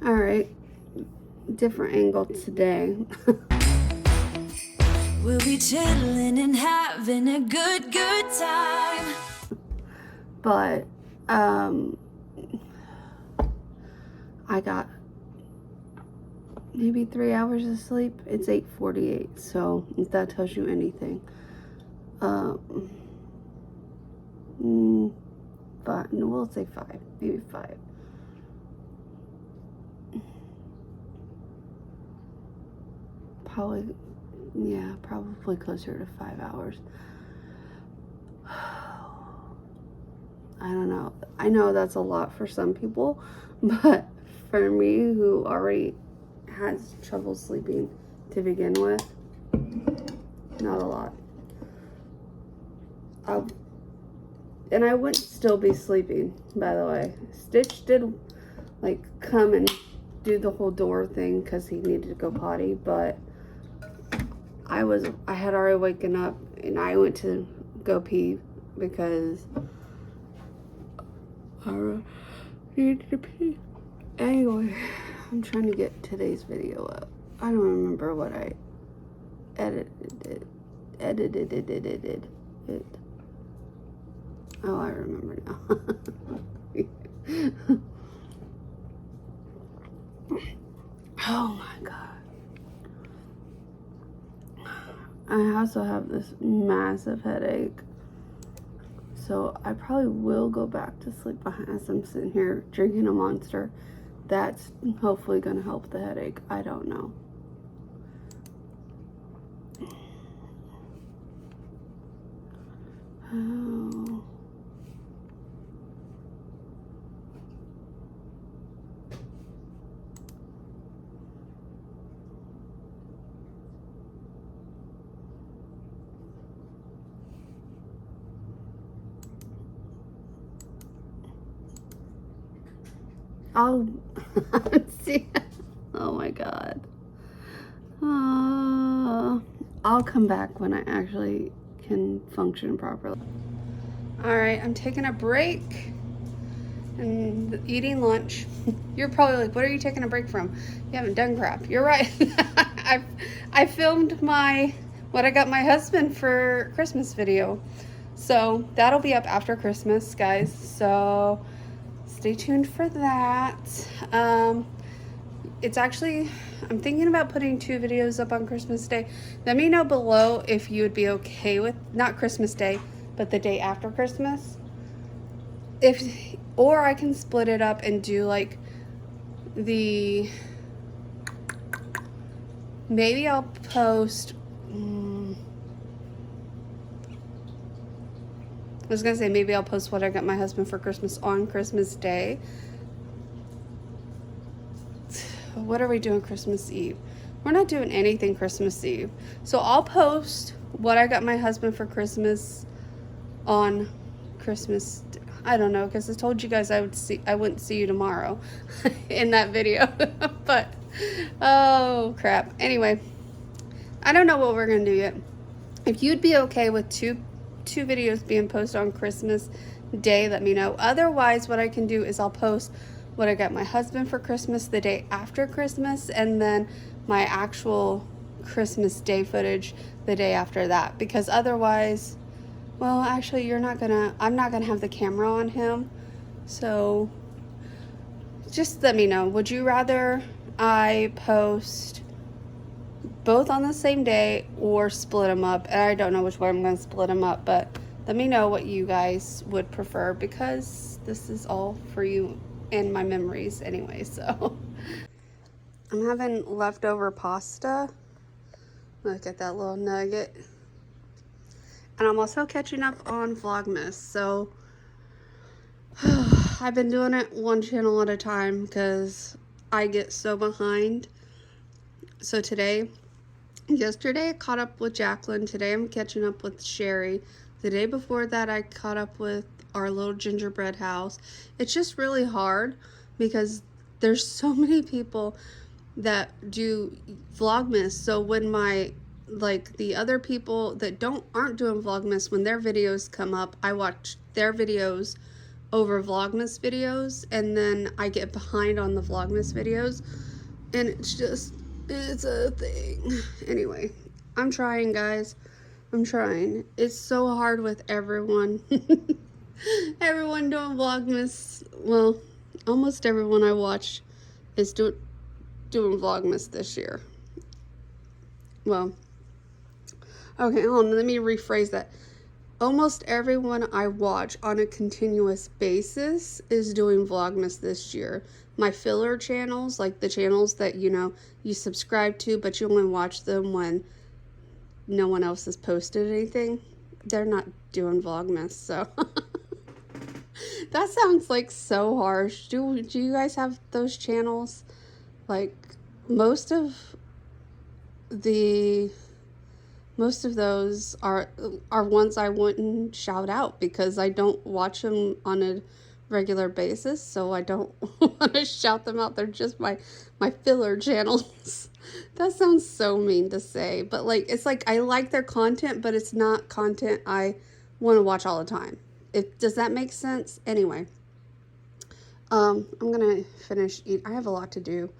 All right, different angle today. We'll be chilling and having a good time. But I got maybe 3 hours of sleep. It's 8:48, so if that tells you anything. But we'll say 5, maybe 5. Probably, yeah, probably closer to 5 hours. I don't know. I know that's a lot for some people, but for me, who already has trouble sleeping to begin with, not a lot. And I wouldn't still be sleeping, by the way. Stitch did like come and do the whole door thing because he needed to go potty, but I had already waken up and I went to go pee because I needed to pee. Anyway, I'm trying to get today's video up. I don't remember what I edited it. Oh, I remember now. Oh my god. I also have this massive headache. So I probably will go back to sleep as I'm sitting here drinking a Monster. That's hopefully going to help the headache. I don't know. Oh. I'll see. Oh my god. I'll come back when I actually can function properly. All right, I'm taking a break and eating lunch. You're probably like, what are you taking a break from? You haven't done crap. You're right. I filmed what I got my husband for Christmas video. So that'll be up after Christmas, guys. So stay tuned for that. It's actually, I'm thinking about putting 2 videos up on Christmas Day. Let me know below if you would be okay with, not Christmas Day, but the day after Christmas. Or I can split it up and do like maybe I'll post, I was gonna say maybe I'll post what I got my husband for Christmas on Christmas Day. What are we doing Christmas Eve? We're not doing anything Christmas Eve. So I'll post what I got my husband for Christmas on Christmas. I don't know, because I told you guys I wouldn't see you tomorrow in that video. But oh crap. Anyway, I don't know what we're gonna do yet. If you'd be okay with two videos being posted on Christmas Day, let me know. Otherwise, what I can do is I'll post what I got my husband for Christmas the day after Christmas, and then my actual Christmas Day footage the day after that. Because otherwise, well, actually, I'm not gonna have the camera on him. So just let me know. Would you rather I post both on the same day or split them up? And I don't know which way I'm going to split them up, but let me know what you guys would prefer, because this is all for you and my memories anyway. So I'm having leftover pasta. Look at that little nugget. And I'm also catching up on Vlogmas. So I've been doing it one channel at a time because I get so behind. So yesterday I caught up with Jacqueline. Today I'm catching up with Sherry. The day before that I caught up with our little gingerbread house. It's just really hard because there's so many people that do Vlogmas. So when the other people that aren't doing Vlogmas, when their videos come up, I watch their videos over Vlogmas videos, and then I get behind on the Vlogmas videos, and it's a thing. Anyway, I'm trying, guys. I'm trying. It's so hard with everyone. Everyone doing Vlogmas. Well, almost everyone I watch is doing Vlogmas this year. Well, okay, hold on, let me rephrase that. Almost everyone I watch on a continuous basis is doing Vlogmas this year. My filler channels, like the channels that, you know, you subscribe to, but you only watch them when no one else has posted anything, they're not doing Vlogmas, so. That sounds like so harsh. Do you guys have those channels? Like, most of the most of those are ones I wouldn't shout out because I don't watch them on a regular basis, so I don't want to shout them out. They're just my filler channels. That sounds so mean to say, but like, it's like I like their content, but it's not content I want to watch all the time. Does that make sense? Anyway, I'm gonna finish eat. I have a lot to do.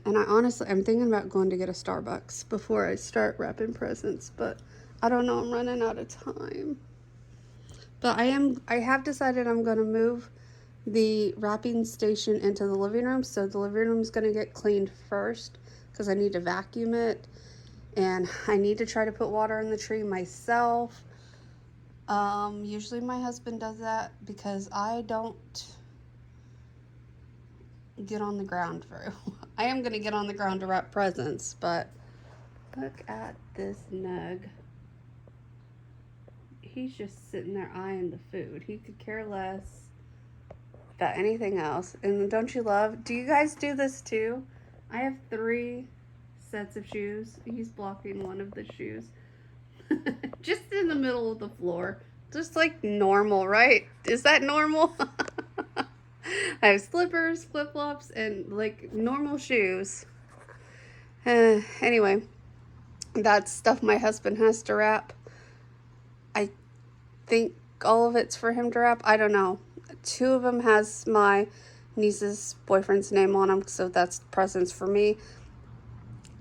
And I'm thinking about going to get a Starbucks before I start wrapping presents, but I don't know, I'm running out of time. But I have decided I'm going to move the wrapping station into the living room, so the living room is going to get cleaned first because I need to vacuum it, and I need to try to put water in the tree myself. Usually my husband does that because I don't get on the ground very well. I am going to get on the ground to wrap presents, but look at this nug. He's just sitting there eyeing the food. He could care less about anything else. And don't you love, do you guys do this too? I have 3 sets of shoes. He's blocking one of the shoes. Just in the middle of the floor. Just like normal, right? Is that normal? I have slippers, flip-flops, and like normal shoes. Anyway, that's stuff my husband has to wrap. I think all of it's for him to wrap. I don't know. 2 of them has my niece's boyfriend's name on them, so that's presents for me.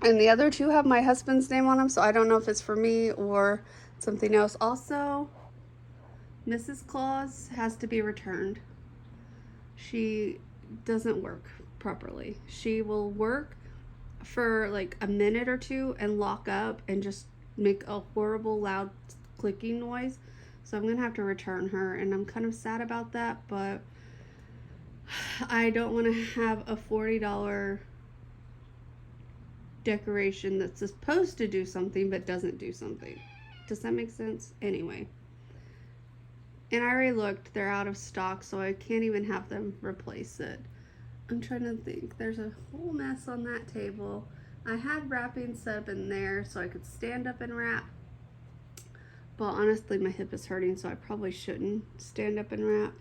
And the other 2 have my husband's name on them, so I don't know if it's for me or something else. Also, Mrs. Claus has to be returned. She doesn't work properly. She will work for like a minute or 2 and lock up and just make a horrible loud clicking noise. So I'm gonna have to return her, and I'm kind of sad about that, but I don't want to have a $40 decoration that's supposed to do something but doesn't do something. Does that make sense? Anyway. And I already looked, they're out of stock, so I can't even have them replace it. I'm trying to think. There's a whole mess on that table. I had wrapping set up in there so I could stand up and wrap. But honestly, my hip is hurting, so I probably shouldn't stand up and wrap.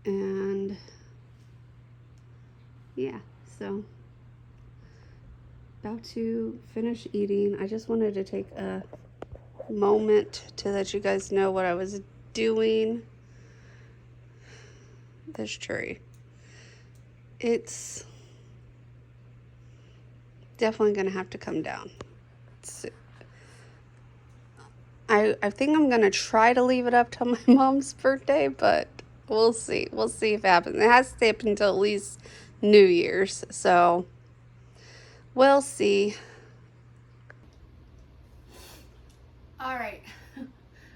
And yeah, so about to finish eating. I just wanted to take a moment to let you guys know what I was doing. This tree, it's definitely gonna have to come down. I think I'm gonna try to leave it up till my mom's birthday, but we'll see if it happens. It has to stay up until at least New Year's, so we'll see. All right.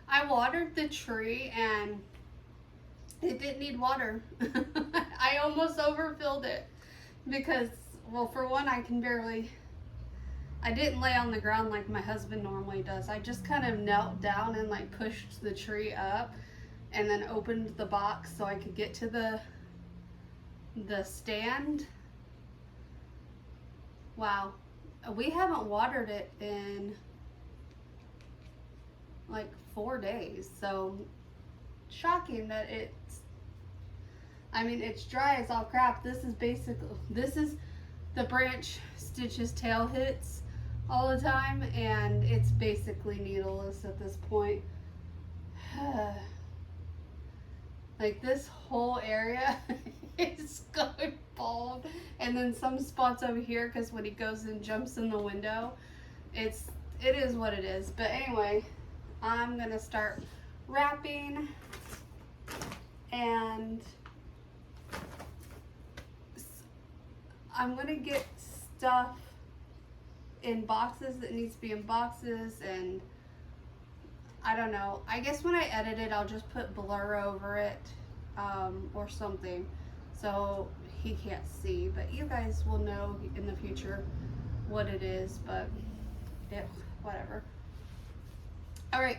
I watered the tree and it didn't need water. I almost overfilled it because, well, for one, I didn't lay on the ground like my husband normally does. I just kind of knelt down and like pushed the tree up and then opened the box so I could get to the stand. Wow. We haven't watered it in like 4 days, so shocking that it's dry as all crap. This is the branch Stitch's tail hits all the time, and it's basically needleless at this point. Like this whole area is going bald, and then some spots over here because when he goes and jumps in the window, it is what it is. But anyway, I'm gonna start wrapping, and I'm gonna get stuff in boxes that needs to be in boxes, and I don't know. I guess when I edit it, I'll just put blur over it or something so he can't see. But you guys will know in the future what it is, but whatever. All right.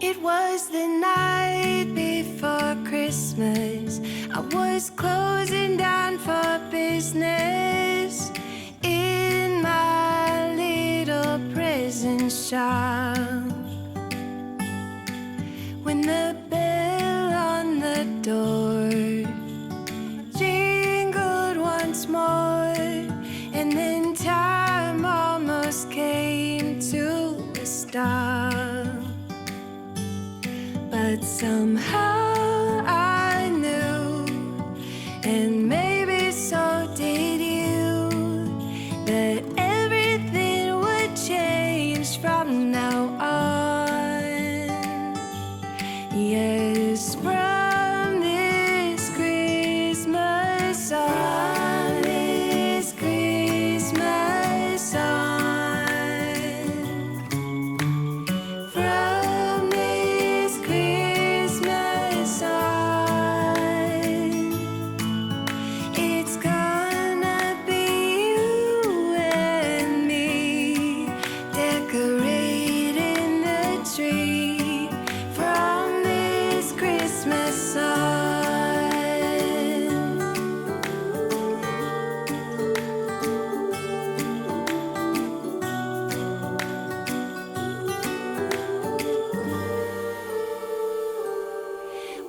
It was the night before Christmas. I was closing down for business in my little present shop, when the bell on the door jingled once more, and then time almost came to a stop. But somehow I knew, and maybe so did you, that everything would change from now on. Yes, from this Christmas on, this Christmas on. From this Christmas on, it's gonna be you and me decorating the tree. From this Christmas on.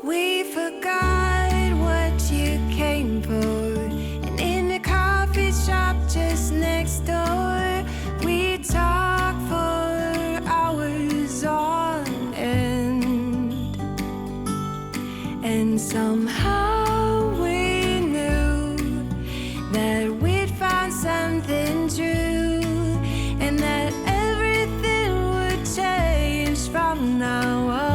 We forgot what you came for, and in the coffee shop just next door, we talked for hours on end. And somehow we knew that we'd found something true, and that everything would change from now on.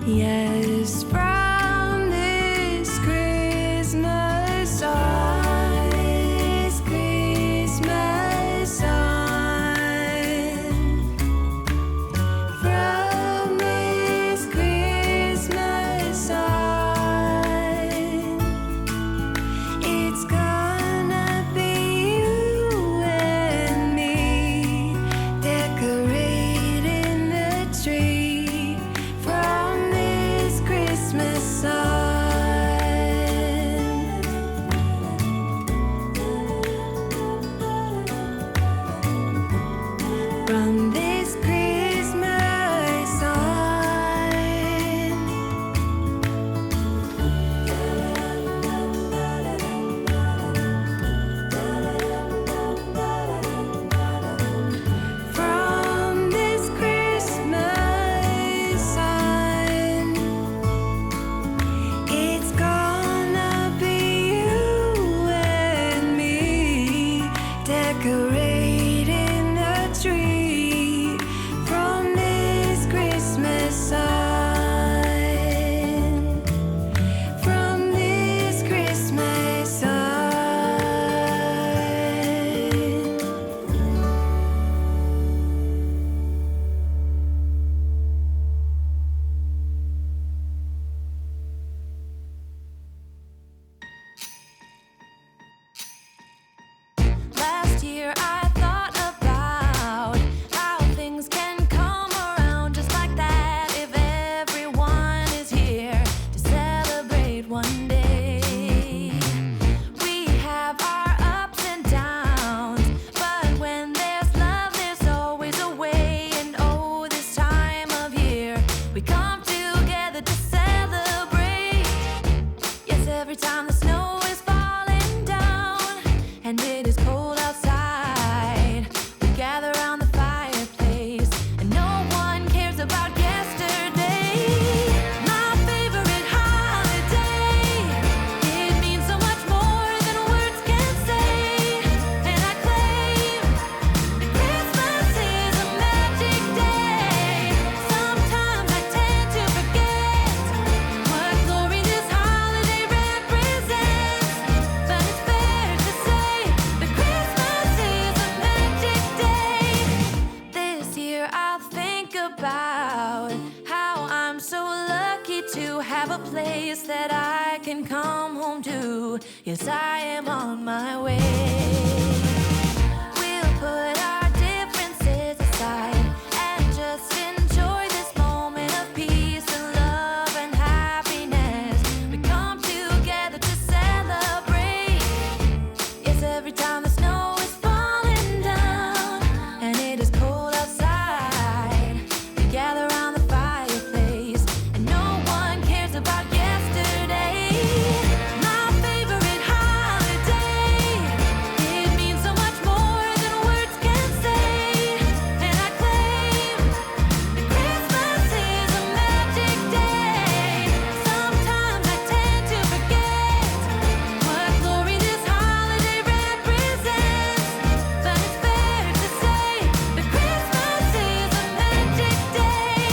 Yes, from this Christmas on, this Christmas on. From this Christmas on, it's gonna be you and me decorating the tree. From this Christmas together to celebrate. Yes, every time the snow is falling down and it is cold outside, we gather around the fireplace and no one cares about yesterday. My favorite holiday, it means so much more than words can say. And I claim that Christmas is a magic day. Sometimes I tend to forget what glory this holiday represents, but it's fair to say that Christmas is a magic day. This year I'll think about how I'm so lucky to have a place that I can come home to. Yes, I am on my way. We'll put our differences aside and just enjoy this moment of peace and love and happiness. We come together to celebrate. Yes, every time the snow is falling down and it is cold outside, we gather around the fireplace and no one cares about yesterday. My favorite holiday, it means so much more than words can say. And I claim that Christmas is a magic day. Sometimes I tend to forget what glory this holiday represents, but it's fair to say that Christmas is a magic day.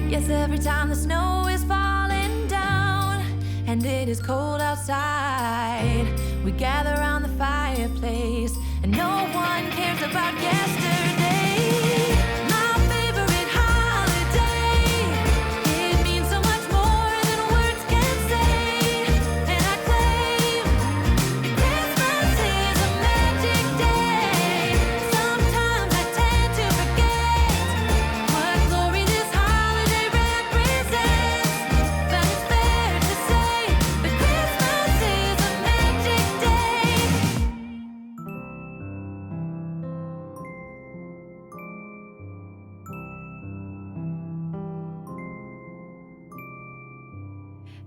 Yes, every time the snow is falling down and it is cold outside, we gather around the fireplace and no one cares about yesterday. My favorite holiday, it means so much more than words can say. And I claim that Christmas is a magic day. Sometimes I tend to forget what glory this holiday represents, but it's fair to say that Christmas is a magic day.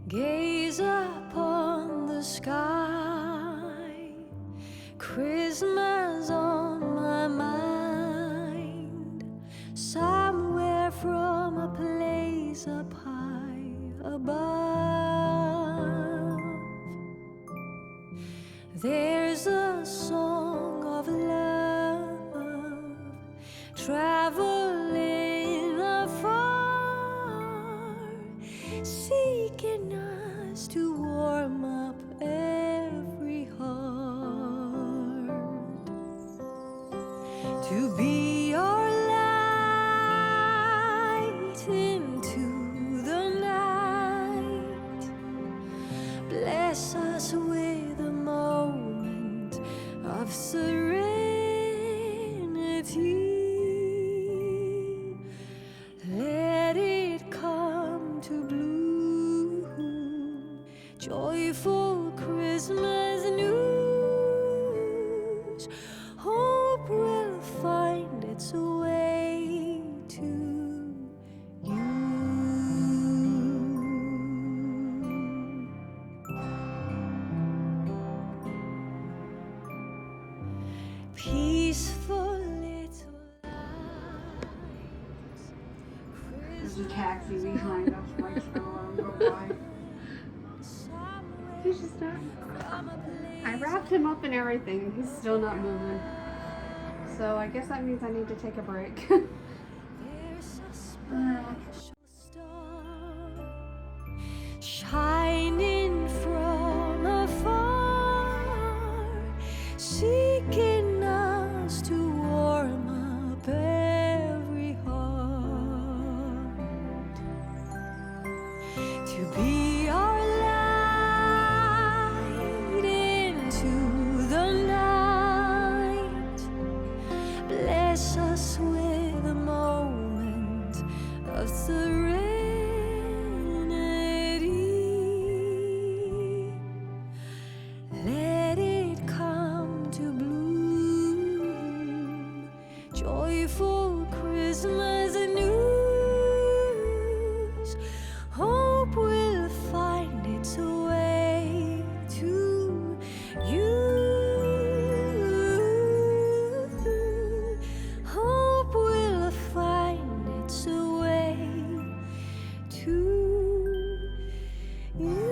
Gaze upon the sky, Christmas on my mind. Somewhere from a place up high above, there's a song of love traveling afar, seeking us to warm up every heart, to be our light into the night. Bless us with a moment of serenity. Let it come to bloom, joyful Christmas news. Hope will find its way to you. Peaceful little lives. There's a taxi behind us, like the alarm go by. He's just not. I wrapped him up and everything, and he's still not moving. So I guess that means I need to take a break. There's a special star shining from afar. See waking us to warm up every heart, to be our light into the night. Bless us with a moment of serenity. Let it come to bloom. Joyful Christmas news. Hope will find its way to you. Hope will find its way to you.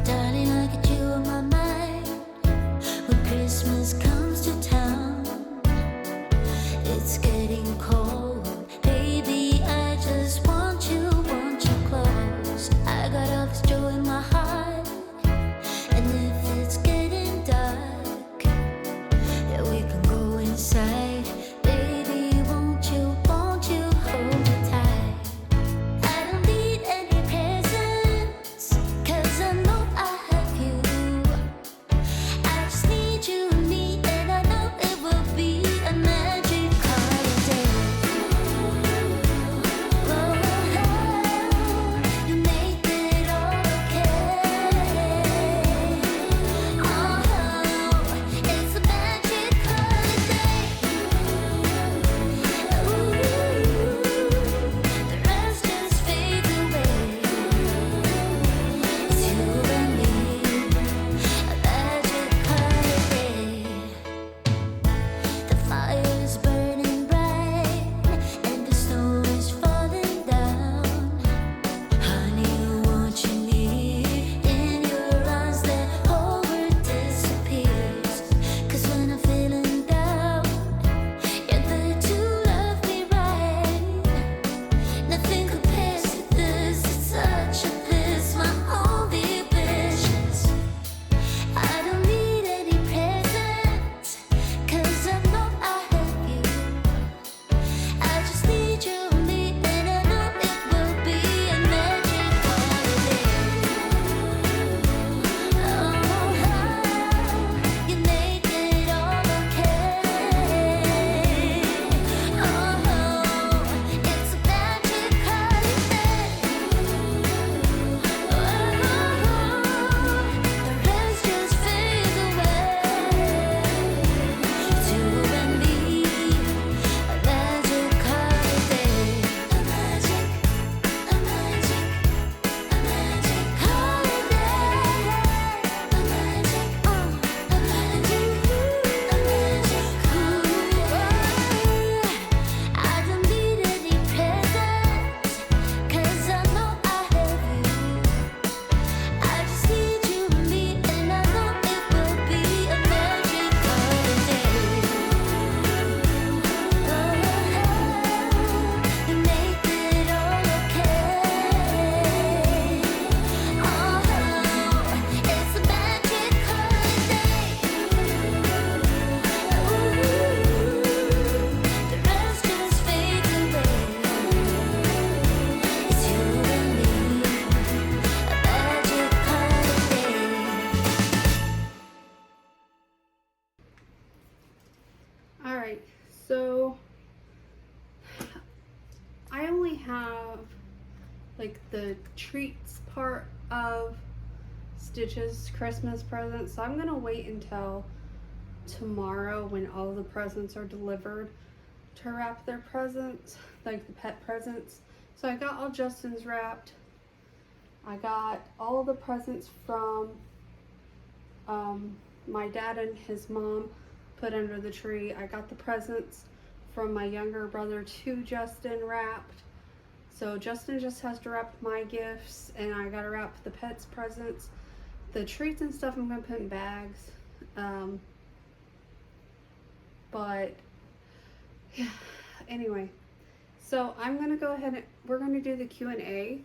Darling, I get you on my mind when Christmas comes to town. It's getting cold, baby. I just want you close. I got all this joy in my heart, and if it's getting dark, yeah, we can go inside. Baby, won't you hold me tight? I don't need any presents, 'cause I know I have you. I just need you and me, and I know it will be a magic holiday. Oh, you make it all okay. Oh, it's a magic holiday. Ooh, the rest just fades away. It's you and me, a magic holiday. The fire is burning bright, and the snow is falling down. Honey, won't you near in your arms, that whole world disappears. 'Cause when I'm feeling down, you're there to love me right. Nothing compares to this, it's such a bliss, my only wishes. I don't need any presents, 'cause I know I have you. I just need you and me, and I know it will be a magic holiday. Oh, you make it all okay. Oh, it's a magic holiday. Oh, the rest just fades away. It's you and me, a magic holiday. A magic holiday. A magic, I don't need any presents, 'cause I know I have you. I just need you and me, and I know it will be a magic holiday. You make it all okay. Oh, it's a magic holiday. Ooh, the rest just fades away. It's you and me, a magic holiday. All right, so I only have like the treats part of Stitch's Christmas present, so I'm gonna wait until tomorrow when all the presents are delivered to wrap their presents, like the pet presents. So I got all Justin's wrapped. I got all the presents from my dad and his mom put under the tree. I got the presents from my younger brother to Justin wrapped. So Justin just has to wrap my gifts, and I gotta wrap the pets' presents. The treats and stuff I'm gonna put in bags. But yeah, anyway, so I'm gonna go ahead and we're gonna do the Q&A.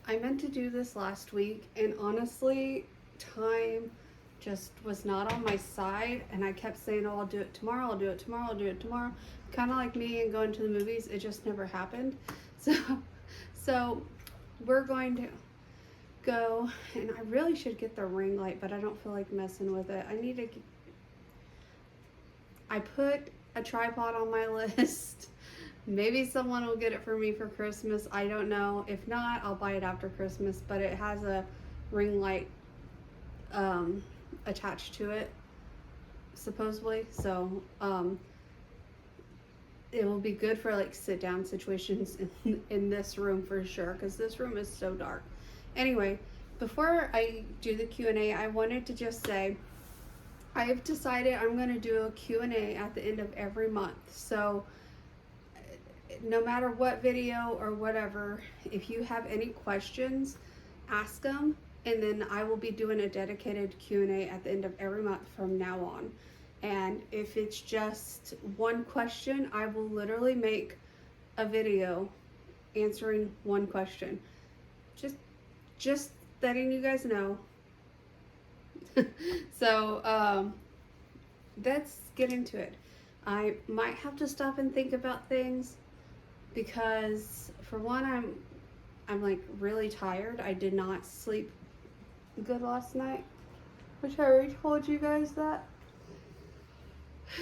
I meant to do this last week, and honestly, time just was not on my side, and I kept saying, oh, I'll do it tomorrow, I'll do it tomorrow, I'll do it tomorrow. Kind of like me and going to the movies, it just never happened. So we're going to go, and I really should get the ring light, but I don't feel like messing with it. I put a tripod on my list. Maybe someone will get it for me for Christmas. I don't know. If not, I'll buy it after Christmas, but it has a ring light attached to it, supposedly. So it will be good for like sit down situations in this room for sure, because this room is so dark. Anyway, before I do the Q&A, I wanted to just say I have decided I'm going to do a Q&A at the end of every month. So no matter what video or whatever, if you have any questions, ask them, and then I will be doing a dedicated Q&A at the end of every month from now on. And if it's just one question, I will literally make a video answering one question. Just letting you guys know. So let's get into it. I might have to stop and think about things, because for one, I'm like really tired. I did not sleep good last night, which I already told you guys that.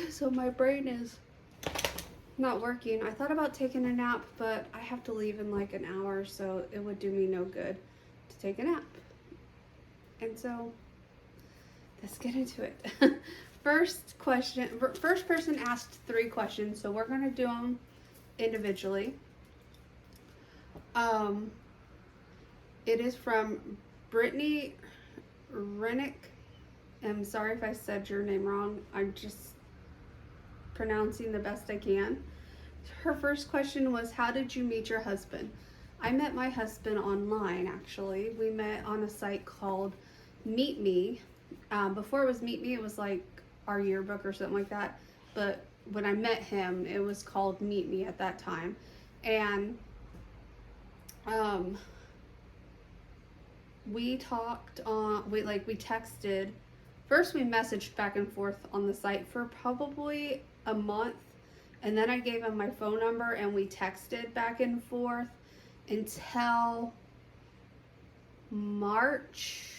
So my brain is not working. I thought about taking a nap, but I have to leave in like an hour, so it would do me no good to take a nap. And so let's get into it. First person asked 3 questions, so we're gonna do them individually. It is from Brittany Rennick. I'm sorry if I said your name wrong. I'm just pronouncing the best I can. Her first question was, how did you meet your husband? I met my husband online, actually. We met on a site called Meet Me. Before it was Meet Me, it was like our yearbook or something like that. But when I met him, it was called Meet Me at that time. And we talked on, we texted. First we messaged back and forth on the site for probably a month, and then I gave him my phone number and we texted back and forth until March.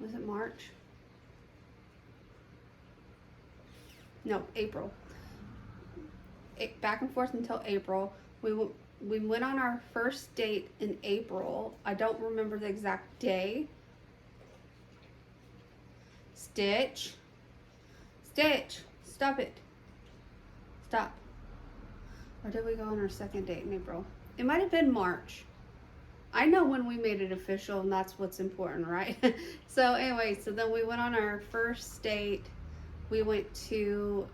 Was it March? No, April. Back and forth until April. We went on our first date in April. I don't remember the exact day. Stitch, stop it. Stop. Or did we go on our second date in April? It might have been March. I know when we made it official, and that's what's important, right? So anyway, so then we went on our first date. We went to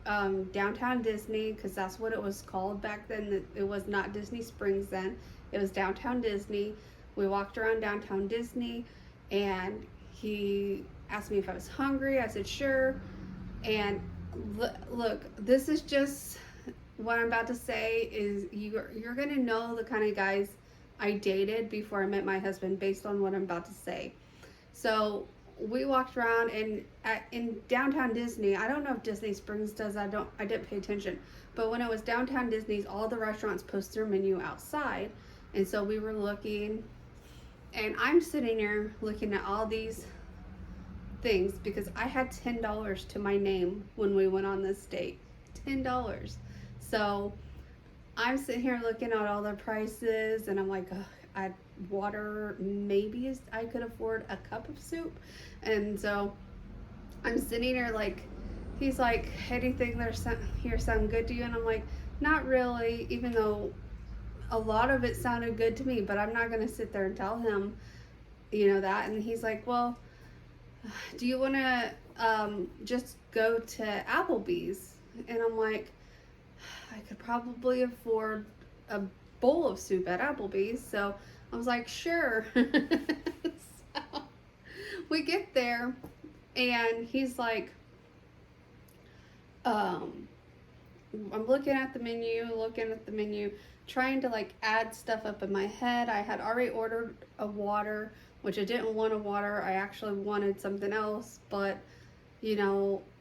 downtown Disney, because that's what it was called back then. It was not Disney Springs then. It was downtown Disney. We walked around downtown Disney, and he asked me if I was hungry. I said sure. And look, this is just what I'm about to say is you're gonna know the kind of guys I dated before I met my husband based on what I'm about to say. So we walked around, and in downtown Disney, I don't know if Disney Springs does, I didn't pay attention, but when it was downtown Disney's, all the restaurants post their menu outside. And so we were looking, and I'm sitting here looking at all these things because I had $10 to my name when we went on this date. $10. So I'm sitting here looking at all the prices, and I'm like, water, maybe I could afford a cup of soup. And so I'm sitting here like, he's like, anything here sound good to you? And I'm like, not really, even though a lot of it sounded good to me, but I'm not going to sit there and tell him, that. And he's like, well, do you want to just go to Applebee's? And I'm like, I could probably afford a bowl of soup at Applebee's. So I was like, sure. So we get there and he's like, I'm looking at the menu, trying to like add stuff up in my head. I had already ordered a water, which I didn't want a water. I actually wanted something else, but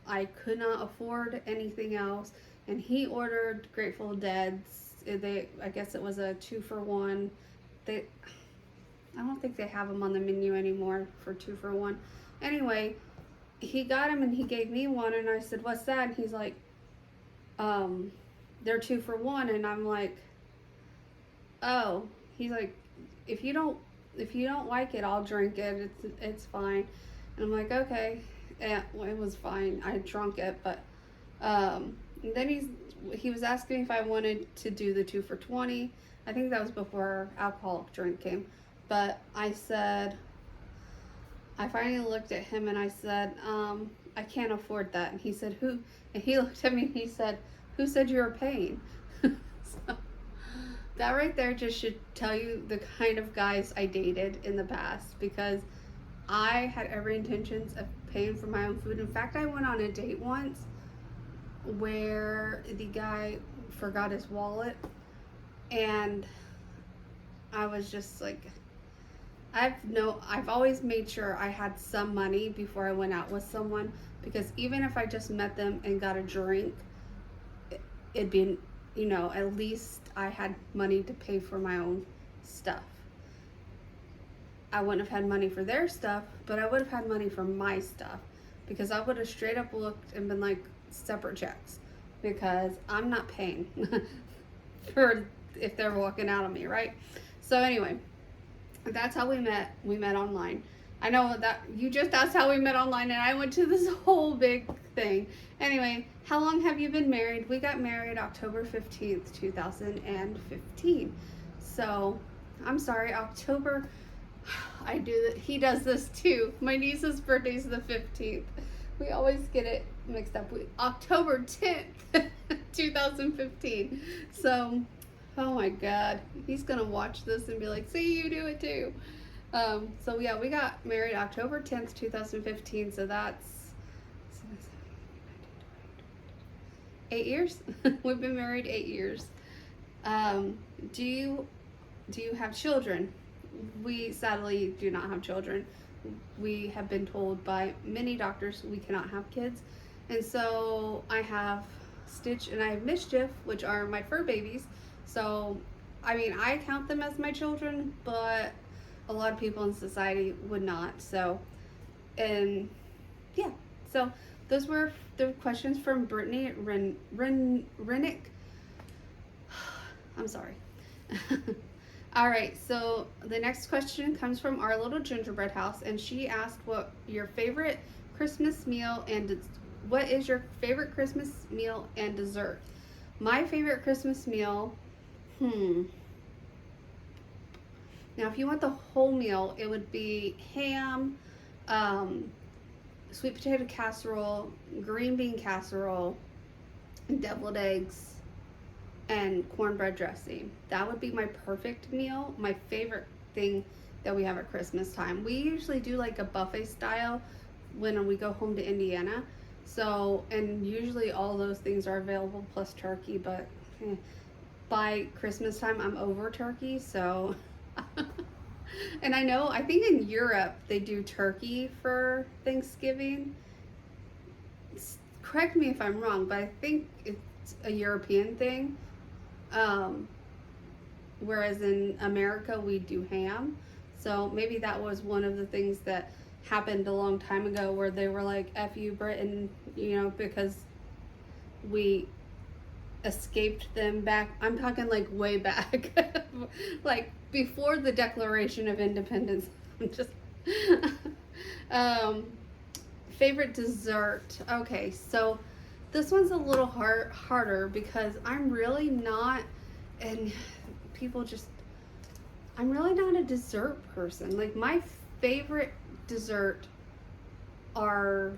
I could not afford anything else. And he ordered Grateful Dead's. I guess it was a 2-for-1. I don't think they have them on the menu anymore for 2-for-1. Anyway, he got him and he gave me one, and I said, "What's that?" And he's like, "They're 2-for-1." And I'm like, "Oh." He's like, if you don't like it, I'll drink it. It's fine." And I'm like, "Okay." Yeah, well, it was fine. I drunk it, but then he was asking me if I wanted to do the 2-for-20. I think that was before alcoholic drink came. But I finally looked at him and I said, I can't afford that. And he said, who? And he looked at me and he said, who said you were paying? So that right there just should tell you the kind of guys I dated in the past, because I had every intentions of paying for my own food. In fact, I went on a date once where the guy forgot his wallet, and I was just like, I've always made sure I had some money before I went out with someone, because even if I just met them and got a drink, it'd be, at least I had money to pay for my own stuff. I wouldn't have had money for their stuff, but I would have had money for my stuff, because I would have straight up looked and been like, separate checks, because I'm not paying for if they're walking out on me, right? So anyway, that's how we met. We met online. I know that you just asked how we met online, and I went to this whole big thing. Anyway, how long have you been married? We got married October 15th, 2015. So, I'm sorry, October, he does this too. My niece's birthday's the 15th. We always get it mixed up. October 10th, 2015. So, oh my God, he's gonna watch this and be like, see, you do it too. So yeah, we got married October 10th, 2015. So that's 8 years. We've been married 8 years. Do you have children? We sadly do not have children. We have been told by many doctors we cannot have kids. And so I have Stitch and I have Mischief, which are my fur babies. So, I mean, I count them as my children, but a lot of people in society would not. So, and yeah. So those were the questions from Brittany Rennick. I'm sorry. All right, so the next question comes from our little gingerbread house, and she asked what your favorite Christmas meal and what is your favorite Christmas meal and dessert? My favorite Christmas meal, now if you want the whole meal, it would be ham, sweet potato casserole, green bean casserole, deviled eggs, and cornbread dressing. That would be my perfect meal. My favorite thing that we have at Christmas time. We usually do like a buffet style when we go home to Indiana. So, and usually all those things are available plus turkey, but by Christmas time I'm over turkey, so and I think in Europe they do turkey for Thanksgiving. Correct me if I'm wrong, but I think it's a European thing. Whereas in America we do ham. So maybe that was one of the things that happened a long time ago where they were like, F you Britain, because we escaped them back. I'm talking like way back, like before the Declaration of Independence. I'm just, favorite dessert. Okay, so this one's a little harder because I'm really not, and people just, I'm really not a dessert person. Like my favorite dessert are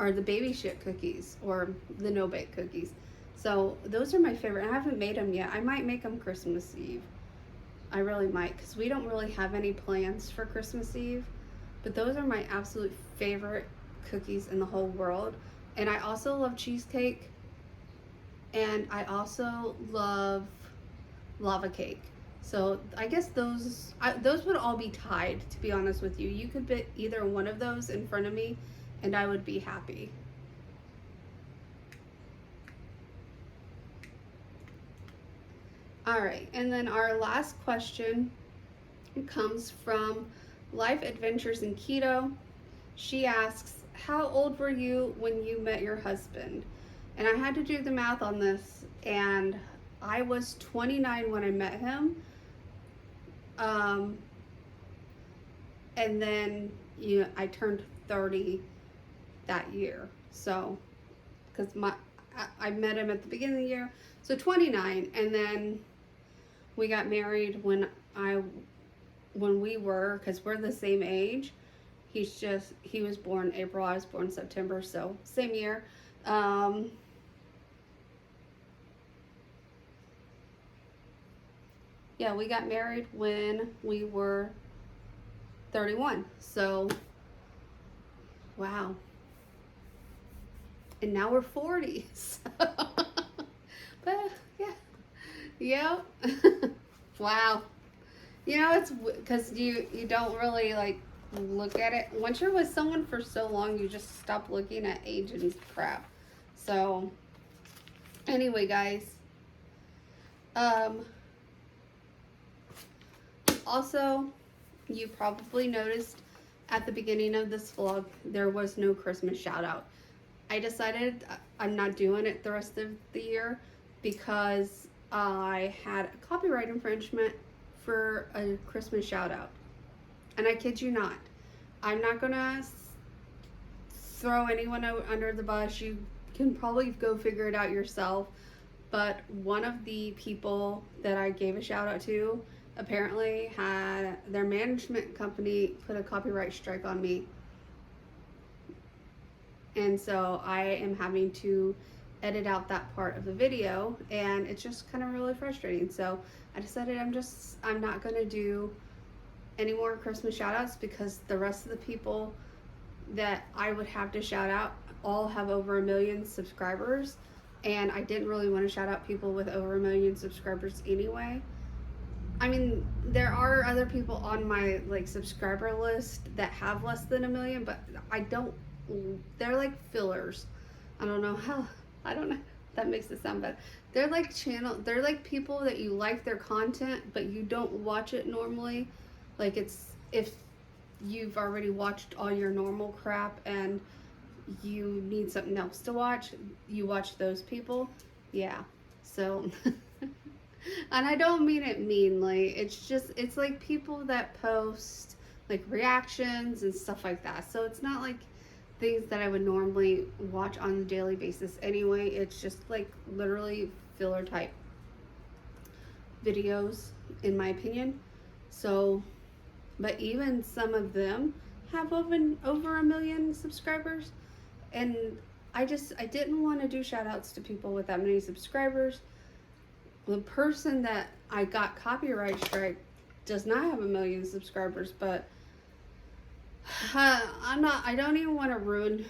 the baby shit cookies or the no bake cookies. So those are my favorite. I haven't made them yet. I might make them Christmas Eve. I really might, because we don't really have any plans for Christmas Eve. But those are my absolute favorite cookies in the whole world. And I also love cheesecake. And I also love lava cake. So I guess those would all be tied, to be honest with you. You could put either one of those in front of me and I would be happy. All right, and then our last question comes from Life Adventures in Keto. She asks, how old were you when you met your husband? And I had to do the math on this, and I was 29 when I met him. And then I turned 30 that year. So, because I met him at the beginning of the year, so 29, and then we got married when we were, because we're the same age. He was born April, I was born September, so same year. Yeah, we got married when we were 31. So, wow. And now we're 40. So, but yeah. Wow. It's because you don't really like look at it. Once you're with someone for so long, you just stop looking at age and crap. So, anyway, guys. Also, you probably noticed at the beginning of this vlog, there was no Christmas shout out. I decided I'm not doing it the rest of the year because I had a copyright infringement for a Christmas shout out. And I kid you not, I'm not gonna throw anyone under the bus. You can probably go figure it out yourself. But one of the people that I gave a shout out to apparently had their management company put a copyright strike on me. And so I am having to edit out that part of the video, and it's just kind of really frustrating. So I decided I'm not going to do any more Christmas shout outs because the rest of the people that I would have to shout out all have over 1 million subscribers, and I didn't really want to shout out people with over 1 million subscribers anyway. I mean, there are other people on my subscriber list that have less than 1 million, but they're like fillers. I don't know. That makes it sound bad. They're like people that you like their content, but you don't watch it normally. Like, it's if you've already watched all your normal crap and you need something else to watch, you watch those people. Yeah. So, and I don't mean it meanly. It's like people that post like reactions and stuff like that. So it's not like things that I would normally watch on a daily basis anyway. It's just like literally filler type videos, in my opinion. So, but even some of them have over 1 million subscribers, and I didn't want to do shout outs to people with that many subscribers. The person that I got copyright strike does not have 1 million subscribers, but I don't even want to ruin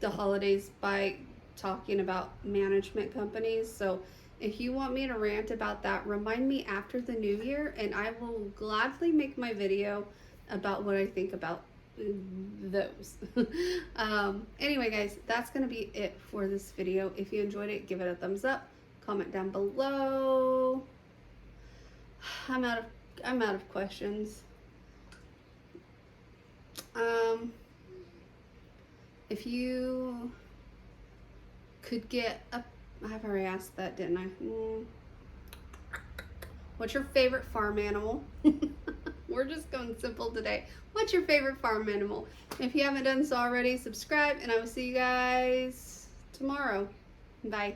the holidays by talking about management companies. So if you want me to rant about that, remind me after the new year, and I will gladly make my video about what I think about those. Anyway, guys, that's going to be it for this video. If you enjoyed it, give it a thumbs up. Comment down below. I'm out of questions. If you could get a, I've already asked that, didn't I? What's your favorite farm animal? We're just going simple today. What's your favorite farm animal? If you haven't done so already, subscribe, and I will see you guys tomorrow. Bye.